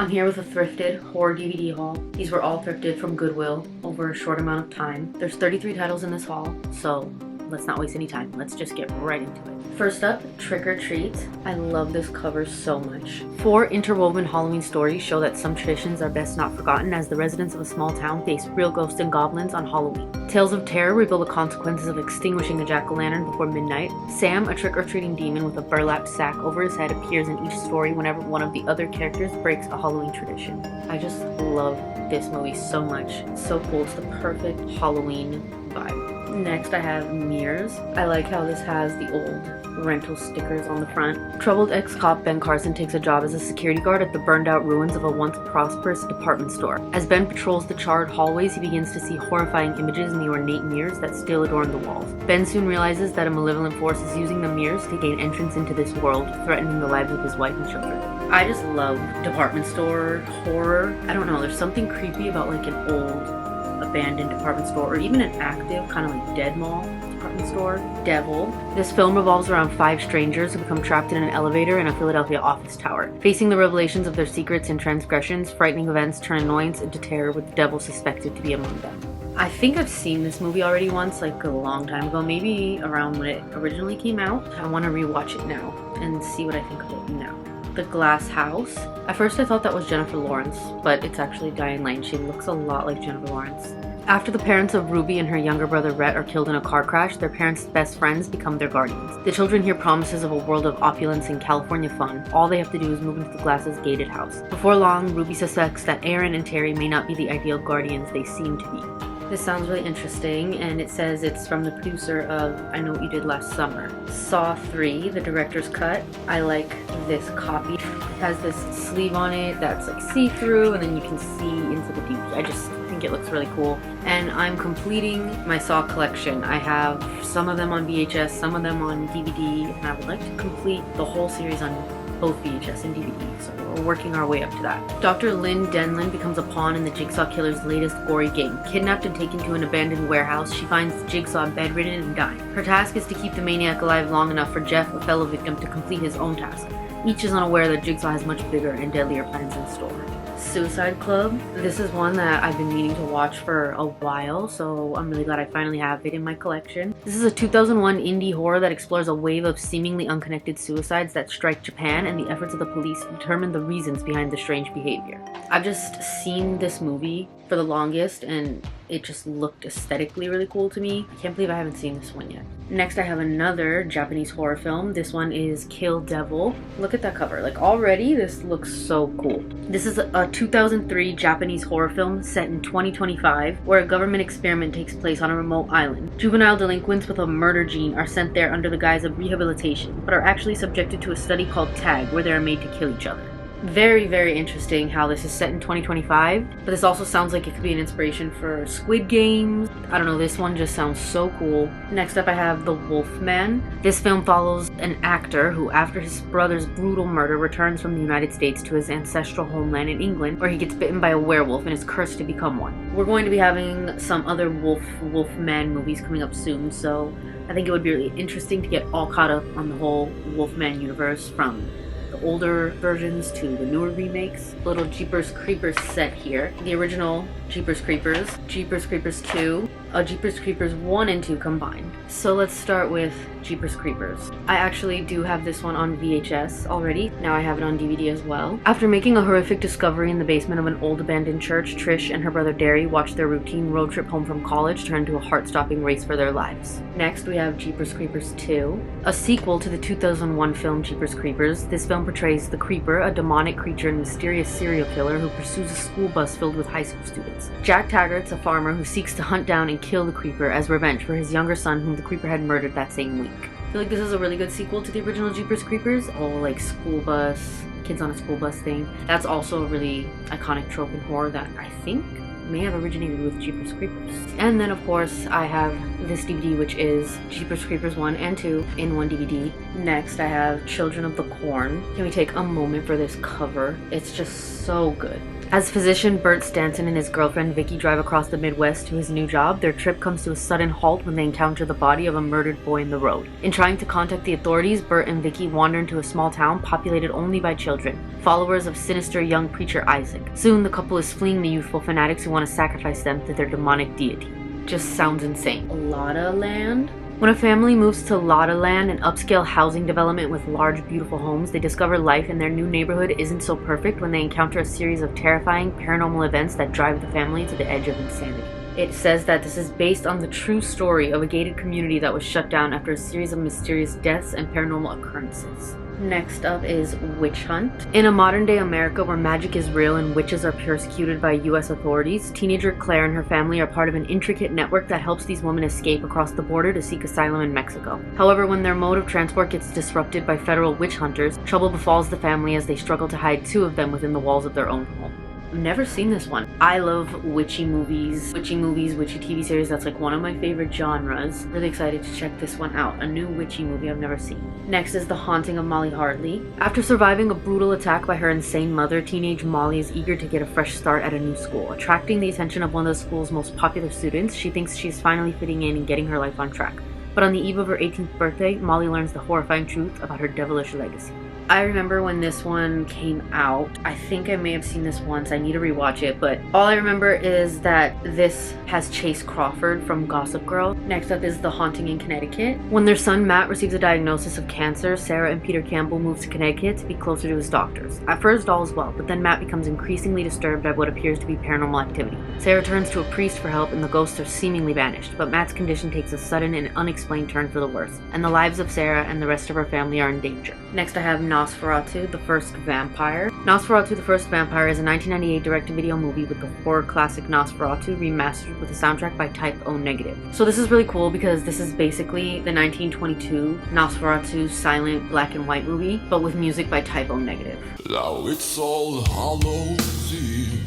I'm here with a thrifted horror DVD haul. These were all thrifted from Goodwill over a short amount of time. There's 33 titles in this haul, so let's not waste any time. Let's just get right into it. First up, Trick or Treat. I love this cover so much. 4 interwoven Halloween stories show that some traditions are best not forgotten as the residents of a small town face real ghosts and goblins on Halloween. Tales of terror reveal the consequences of extinguishing a jack-o'-lantern before midnight. Sam, a trick-or-treating demon with a burlap sack over his head, appears in each story whenever one of the other characters breaks a Halloween tradition. I just love this movie so much. So cool. It's the perfect Halloween vibe. Next, I have Mirrors. I like how this has the old rental stickers on the front. Troubled ex-cop Ben Carson takes a job as a security guard at the burned-out ruins of a once prosperous department store. As Ben patrols the charred hallways, he begins to see horrifying images in the ornate mirrors that still adorn the walls. Ben soon realizes that a malevolent force is using the mirrors to gain entrance into this world, threatening the lives of his wife and children. I just love department store horror. I don't know, there's something creepy about like an old abandoned department store, or even an active kind of like dead mall department store. Devil. This film revolves around 5 strangers who become trapped in an elevator in a Philadelphia office tower. Facing the revelations of their secrets and transgressions, frightening events turn annoyance into terror, with the devil suspected to be among them. I think I've seen this movie already once, like a long time ago, maybe around when it originally came out. I want to rewatch it now and see what I think of it now. The Glass House. At first I thought that was Jennifer Lawrence, but it's actually Diane Lane. She looks a lot like Jennifer Lawrence. After the parents of Ruby and her younger brother Rhett are killed in a car crash, their parents' best friends become their guardians. The children hear promises of a world of opulence and California fun. All they have to do is move into the Glass's gated house. Before long, Ruby suspects that Aaron and Terry may not be the ideal guardians they seem to be. This sounds really interesting, and it says it's from the producer of I Know What You Did Last Summer. Saw 3, the director's cut. I like this copy. It has this sleeve on it that's like see-through, and then you can see into the DVD. I just think it looks really cool. And I'm completing my Saw collection. I have some of them on VHS, some of them on DVD, and I would like to complete the whole series on both VHS and DVD, so we're working our way up to that. Dr. Lynn Denlin becomes a pawn in the Jigsaw Killer's latest gory game. Kidnapped and taken to an abandoned warehouse, she finds Jigsaw bedridden and dying. Her task is to keep the maniac alive long enough for Jeff, a fellow victim, to complete his own task. Each is unaware that Jigsaw has much bigger and deadlier plans in store. Suicide Club. This is one that I've been meaning to watch for a while, so I'm really glad I finally have it in my collection. This is a 2001 indie horror that explores a wave of seemingly unconnected suicides that strike Japan and the efforts of the police to determine the reasons behind the strange behavior. I've just seen this movie for the longest and it just looked aesthetically really cool to me. I can't believe I haven't seen this one yet. Next, I have another Japanese horror film. This one is Kill Devil. Look at that cover. Like, already this looks so cool. This is a 2003 Japanese horror film set in 2025 where a government experiment takes place on a remote island. Juvenile delinquents with a murder gene are sent there under the guise of rehabilitation, but are actually subjected to a study called TAG, where they are made to kill each other. Very, very interesting how this is set in 2025, but this also sounds like it could be an inspiration for Squid Games. I don't know, this one just sounds so cool. Next up I have The Wolfman. This film follows an actor who, after his brother's brutal murder, returns from the United States to his ancestral homeland in England, where he gets bitten by a werewolf and is cursed to become one. We're going to be having some other Wolfman movies coming up soon, so I think it would be really interesting to get all caught up on the whole Wolfman universe, from the older versions to the newer remakes. Little Jeepers Creepers set here. The original Jeepers Creepers, Jeepers Creepers 2, Jeepers Creepers 1 and 2 combined. So let's start with Jeepers Creepers. I actually do have this one on VHS already. Now I have it on DVD as well. After making a horrific discovery in the basement of an old abandoned church, Trish and her brother Derry watch their routine road trip home from college turn into a heart-stopping race for their lives. Next, we have Jeepers Creepers 2, a sequel to the 2001 film Jeepers Creepers. This film portrays the Creeper, a demonic creature and mysterious serial killer who pursues a school bus filled with high school students. Jack Taggart's a farmer who seeks to hunt down and kill the Creeper as revenge for his younger son, whom the Creeper had murdered that same week. I feel like this is a really good sequel to the original Jeepers Creepers. Whole like school bus, kids on a school bus thing. That's also a really iconic trope in horror that I think may have originated with Jeepers Creepers. And then of course I have this DVD, which is Jeepers Creepers 1 and 2 in one DVD. Next I have Children of the Corn. Can we take a moment for this cover? It's just so good. As physician Bert Stanton and his girlfriend Vicky drive across the Midwest to his new job, their trip comes to a sudden halt when they encounter the body of a murdered boy in the road. In trying to contact the authorities, Bert and Vicky wander into a small town populated only by children, followers of sinister young preacher Isaac. Soon, the couple is fleeing the youthful fanatics who want to sacrifice them to their demonic deity. Just sounds insane. Lotta Land? When a family moves to Lotta Land, an upscale housing development with large, beautiful homes, they discover life in their new neighborhood isn't so perfect when they encounter a series of terrifying paranormal events that drive the family to the edge of insanity. It says that this is based on the true story of a gated community that was shut down after a series of mysterious deaths and paranormal occurrences. Next up is Witch Hunt. In a modern-day America where magic is real and witches are persecuted by U.S. authorities, teenager Claire and her family are part of an intricate network that helps these women escape across the border to seek asylum in Mexico. However, when their mode of transport gets disrupted by federal witch hunters, trouble befalls the family as they struggle to hide two of them within the walls of their own home. I've never seen this one. I love witchy movies, witchy TV series. That's like one of my favorite genres. Really excited to check this one out. A new witchy movie I've never seen. Next is The Haunting of Molly Hartley. After surviving a brutal attack by her insane mother, teenage Molly is eager to get a fresh start at a new school. Attracting the attention of one of the school's most popular students, she thinks she's finally fitting in and getting her life on track. But on the eve of her 18th birthday, Molly learns the horrifying truth about her devilish legacy. I remember when this one came out. I think I may have seen this once. I need to rewatch it, but all I remember is that this has Chase Crawford from Gossip Girl. Next up is The Haunting in Connecticut. When their son Matt receives a diagnosis of cancer, Sarah and Peter Campbell move to Connecticut to be closer to his doctors. At first all is well, but then Matt becomes increasingly disturbed by what appears to be paranormal activity. Sarah turns to a priest for help and the ghosts are seemingly vanished, but Matt's condition takes a sudden and unexplained turn for the worse, and the lives of Sarah and the rest of her family are in danger. Next I have Nosferatu, the First Vampire. Nosferatu, the First Vampire is a 1998 direct-to-video movie with the horror classic Nosferatu remastered with a soundtrack by Type O Negative. So this is really cool because this is basically the 1922 Nosferatu silent black and white movie, but with music by Type O Negative. Now it's All Hallows Eve.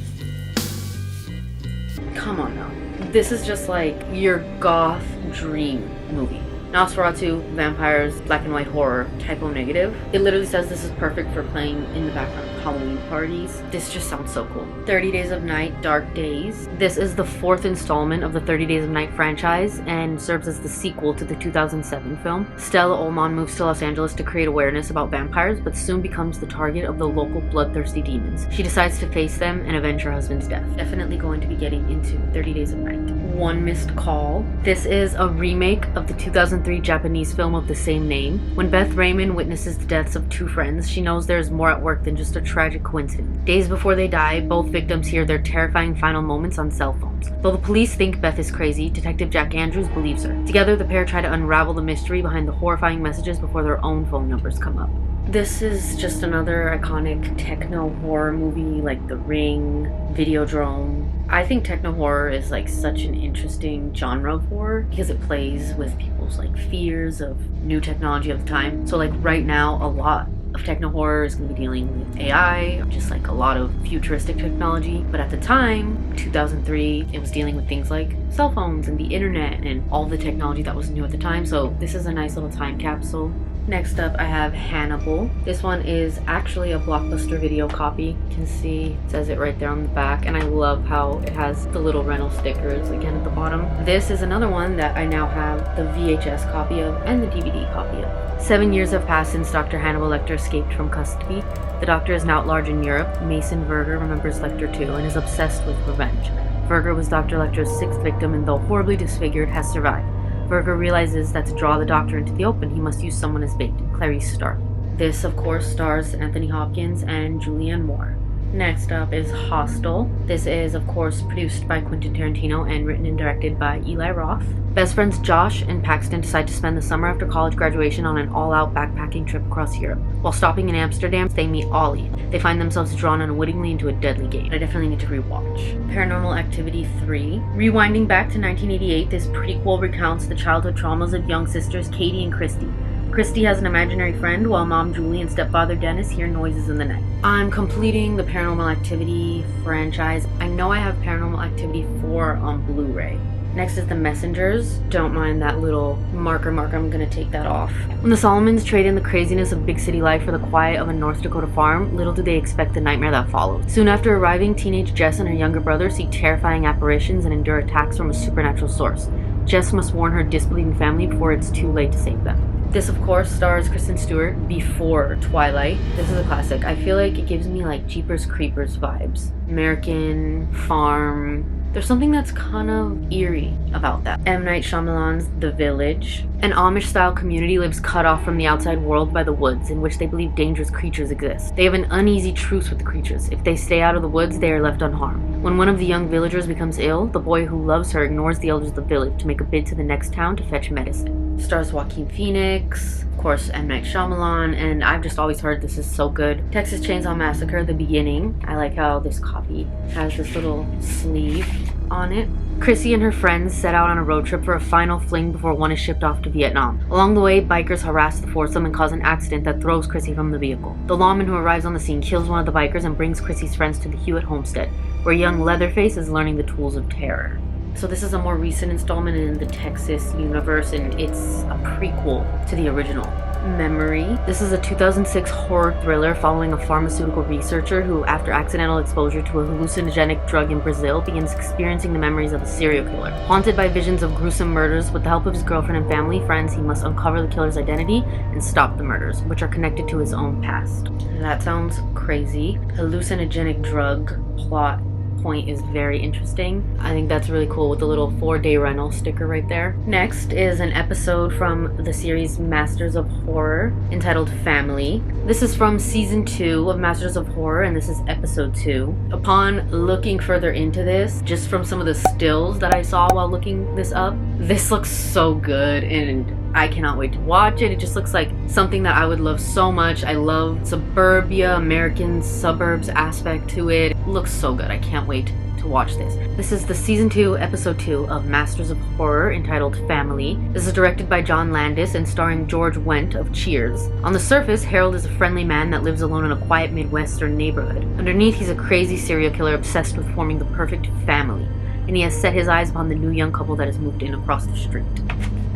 Come on now. This is just like your goth dream movie. Nosferatu, vampires, black and white horror, Type O Negative. It literally says this is perfect for playing in the background of Halloween parties. This just sounds so cool. 30 Days of Night, Dark Days. This is the fourth installment of the 30 Days of Night franchise and serves as the sequel to the 2007 film. Stella Ullman moves to Los Angeles to create awareness about vampires, but soon becomes the target of the local bloodthirsty demons. She decides to face them and avenge her husband's death. Definitely going to be getting into 30 Days of Night. One Missed Call. This is a remake of the 2003 Japanese film of the same name. When Beth Raymond witnesses the deaths of two friends, she knows there is more at work than just a tragic coincidence. Days before they die, both victims hear their terrifying final moments on cell phones. Though the police think Beth is crazy, Detective Jack Andrews believes her. Together, the pair try to unravel the mystery behind the horrifying messages before their own phone numbers come up. This is just another iconic techno horror movie like The Ring, Videodrome. I think techno horror is like such an interesting genre of horror because it plays with people's like fears of new technology of the time. So like right now, a lot of techno horror is going to be dealing with AI, just like a lot of futuristic technology. But at the time, 2003, it was dealing with things like cell phones and the internet and all the technology that was new at the time. So this is a nice little time capsule. Next up, I have Hannibal. This one is actually a Blockbuster video copy. You can see it says it right there on the back, and I love how it has the little rental stickers again at the bottom. This is another one that I now have the VHS copy of and the DVD copy of. 7 years have passed since Dr. Hannibal Lecter escaped from custody. The doctor is now at large in Europe. Mason Verger remembers Lecter too and is obsessed with revenge. Verger was Dr. Lecter's sixth victim and though horribly disfigured, has survived. Verger realizes that to draw the doctor into the open, he must use someone as bait, Clarice Stark. This, of course, stars Anthony Hopkins and Julianne Moore. Next up is Hostel. This is, of course, produced by Quentin Tarantino and written and directed by Eli Roth. Best friends Josh and Paxton decide to spend the summer after college graduation on an all-out backpacking trip across Europe. While stopping in Amsterdam, they meet Ollie. They find themselves drawn unwittingly into a deadly game. I definitely need to rewatch. Paranormal Activity 3. Rewinding back to 1988, this prequel recounts the childhood traumas of young sisters Katie and Christy. Christy has an imaginary friend, while Mom Julie and stepfather Dennis hear noises in the night. I'm completing the Paranormal Activity franchise. I know I have Paranormal Activity 4 on Blu-ray. Next is The Messengers. Don't mind that little marker mark, I'm gonna take that off. When the Solomons trade in the craziness of big city life for the quiet of a North Dakota farm, little do they expect the nightmare that followed. Soon after arriving, teenage Jess and her younger brother see terrifying apparitions and endure attacks from a supernatural source. Jess must warn her disbelieving family before it's too late to save them. This, of course, stars Kristen Stewart before Twilight. This is a classic. I feel like it gives me like Jeepers Creepers vibes. American farm. There's something that's kind of eerie about that. M. Night Shyamalan's The Village. An Amish-style community lives cut off from the outside world by the woods, in which they believe dangerous creatures exist. They have an uneasy truce with the creatures. If they stay out of the woods, they are left unharmed. When one of the young villagers becomes ill, the boy who loves her ignores the elders of the village to make a bid to the next town to fetch medicine. Stars Joaquin Phoenix, of course M. Night Shyamalan, and I've just always heard this is so good. Texas Chainsaw Massacre, the beginning. I like how this copy has this little sleeve on it. Chrissy and her friends set out on a road trip for a final fling before one is shipped off to Vietnam. Along the way, bikers harass the foursome and cause an accident that throws Chrissy from the vehicle. The lawman who arrives on the scene kills one of the bikers and brings Chrissy's friends to the Hewitt homestead, where young Leatherface is learning the tools of terror. So this is a more recent installment in the Texas universe, and it's a prequel to the original. Memory. This is a 2006 horror thriller following a pharmaceutical researcher who, after accidental exposure to a hallucinogenic drug in Brazil, begins experiencing the memories of a serial killer. Haunted by visions of gruesome murders, with the help of his girlfriend and family friends, he must uncover the killer's identity and stop the murders, which are connected to his own past. That sounds crazy. Hallucinogenic drug plot point is very interesting. I think that's really cool with the little 4-day rental sticker right there. Next is an episode from the series Masters of Horror entitled Family. This is from season 2 of Masters of Horror, and this is episode 2. Upon looking further into this, just from some of the stills that I saw while looking this up, this looks so good and I cannot wait to watch it. It just looks like something that I would love so much. I love suburbia, American suburbs aspect to it. It looks so good. I can't wait to watch this. This is the season 2, episode 2 of Masters of Horror entitled Family. This is directed by John Landis and starring George Wendt of Cheers. On the surface, Harold is a friendly man that lives alone in a quiet Midwestern neighborhood. Underneath, he's a crazy serial killer obsessed with forming the perfect family, and he has set his eyes upon the new young couple that has moved in across the street.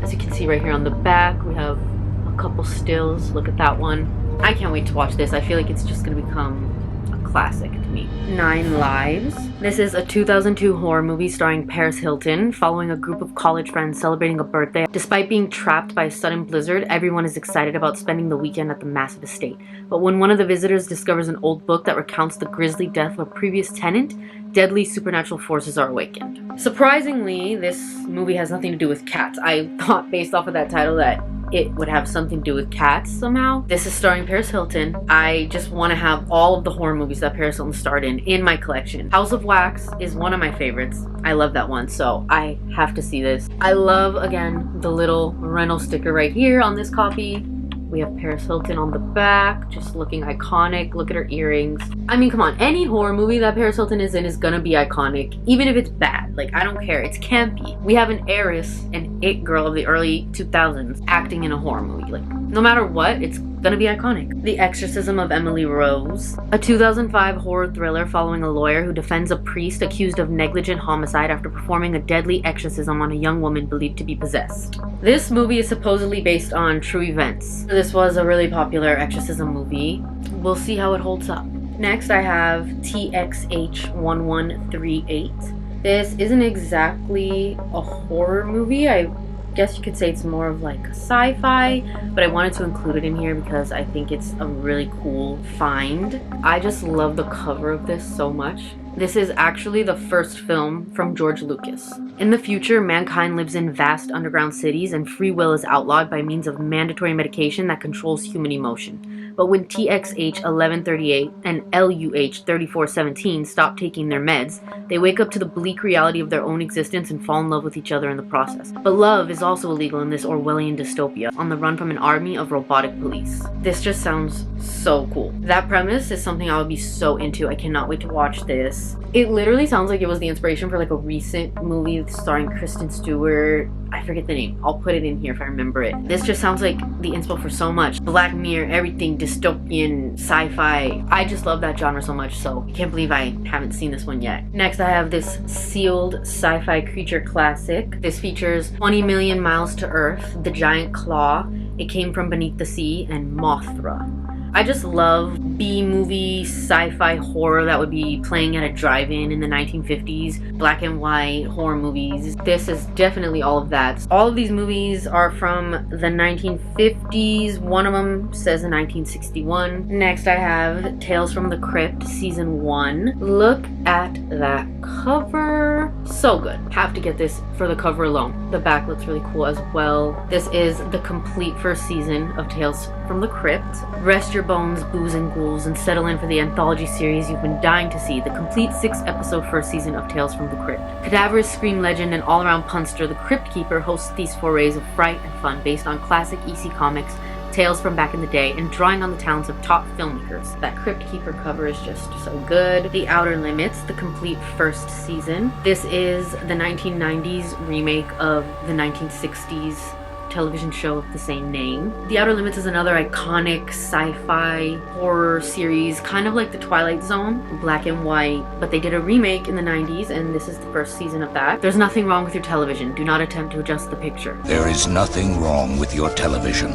As you can see right here on the back, we have a couple stills. Look at that one. I can't wait to watch this. I feel like it's just going to become a classic to me. 9 Lives. This is a 2002 horror movie starring Paris Hilton, following a group of college friends celebrating a birthday. Despite being trapped by a sudden blizzard, everyone is excited about spending the weekend at the massive estate. But when one of the visitors discovers an old book that recounts the grisly death of a previous tenant, deadly supernatural forces are awakened. Surprisingly, this movie has nothing to do with cats. I thought based off of that title that it would have something to do with cats somehow. This is starring Paris Hilton. I just want to have all of the horror movies that Paris Hilton starred in my collection. House of Wax is one of my favorites. I love that one, so I have to see this. I love, again, the little rental sticker right here on this copy. We have Paris Hilton on the back, just looking iconic. Look at her earrings. I mean, come on, any horror movie that Paris Hilton is in is gonna be iconic, even if it's bad. Like, I don't care, it's campy. We have an heiress and it girl of the early 2000s acting in a horror movie. Like, no matter what, it's gonna be iconic. The Exorcism of Emily Rose, a 2005 horror thriller following a lawyer who defends a priest accused of negligent homicide after performing a deadly exorcism on a young woman believed to be possessed. This movie is supposedly based on true events. This was a really popular exorcism movie. We'll see how it holds up. Next, I have TXH1138. This isn't exactly a horror movie. I guess you could say it's more of like a sci-fi, but I wanted to include it in here because I think it's a really cool find. I just love the cover of this so much. This is actually the first film from George Lucas. In the future, mankind lives in vast underground cities and free will is outlawed by means of mandatory medication that controls human emotion. But when TXH1138 and LUH3417 stop taking their meds, they wake up to the bleak reality of their own existence and fall in love with each other in the process. But love is also illegal in this Orwellian dystopia, on the run from an army of robotic police. This just sounds so cool. That premise is something I would be so into. I cannot wait to watch this. It literally sounds like it was the inspiration for like a recent movie starring Kristen Stewart. I forget the name. I'll put it in here if I remember it. This just sounds like the inspo for so much. Black Mirror, everything, dystopian sci-fi. I just love that genre so much, so I can't believe I haven't seen this one yet. Next, I have this sealed sci-fi creature classic. This features 20 million miles to Earth, the giant claw, It Came from Beneath the Sea, and Mothra. I just love B-movie sci-fi horror that would be playing at a drive-in in the 1950s, black and white horror movies. This is definitely all of that. All of these movies are from the 1950s. One of them says in 1961. Next I have Tales from the Crypt Season 1. Look at that cover. So good. Have to get this for the cover alone. The back looks really cool as well. This is the complete first season of Tales from the Crypt. Rest your bones, booze and ghouls, and settle in for the anthology series you've been dying to see, the complete 6-episode first season of Tales from the Crypt. Cadaverous scream legend and all-around punster, the Crypt Keeper hosts these forays of fright and fun based on classic EC Comics, tales from back in the day, and drawing on the talents of top filmmakers. That Crypt Keeper cover is just so good. The Outer Limits, the complete first season. This is the 1990s remake of the 1960s television show of the same name. The Outer Limits is another iconic sci-fi horror series, kind of like The Twilight Zone, black and white, but they did a remake in the 90s, and this is the first season of that. There's nothing wrong with your television. Do not attempt to adjust the picture. There is nothing wrong with your television.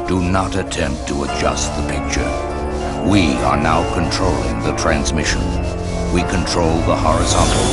Do not attempt to adjust the picture. We are now controlling the transmission. We control the horizontal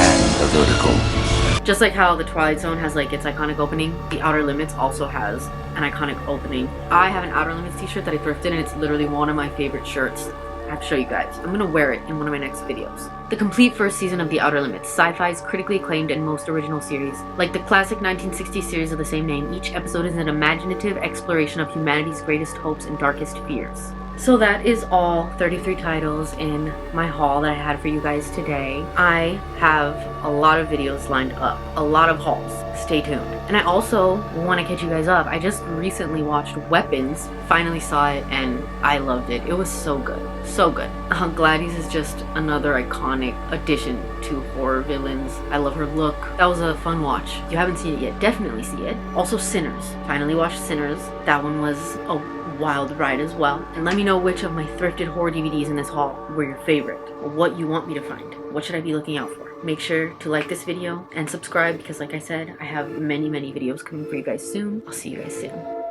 and the vertical. Just like how The Twilight Zone has like its iconic opening, The Outer Limits also has an iconic opening. I have an Outer Limits t-shirt that I thrifted, and it's literally one of my favorite shirts. I have to show you guys. I'm gonna wear it in one of my next videos. The complete first season of The Outer Limits, sci-fi's critically acclaimed and most original series. Like the classic 1960s series of the same name, each episode is an imaginative exploration of humanity's greatest hopes and darkest fears. So that is all 33 titles in my haul that I had for you guys today. I have a lot of videos lined up, a lot of hauls. Stay tuned. And I also want to catch you guys up. I just recently watched Weapons, finally saw it, and I loved it. It was so good. So good. Gladys is just another iconic addition to horror villains. I love her look. That was a fun watch. If you haven't seen it yet, definitely see it. Also Sinners. Finally watched Sinners. That one was a wild ride as well. And let me know which of my thrifted horror DVDs in this haul were your favorite, or what you want me to find. What should I be looking out for? Make sure to like this video and subscribe because like I said, I have many videos coming for you guys soon. I'll see you guys soon.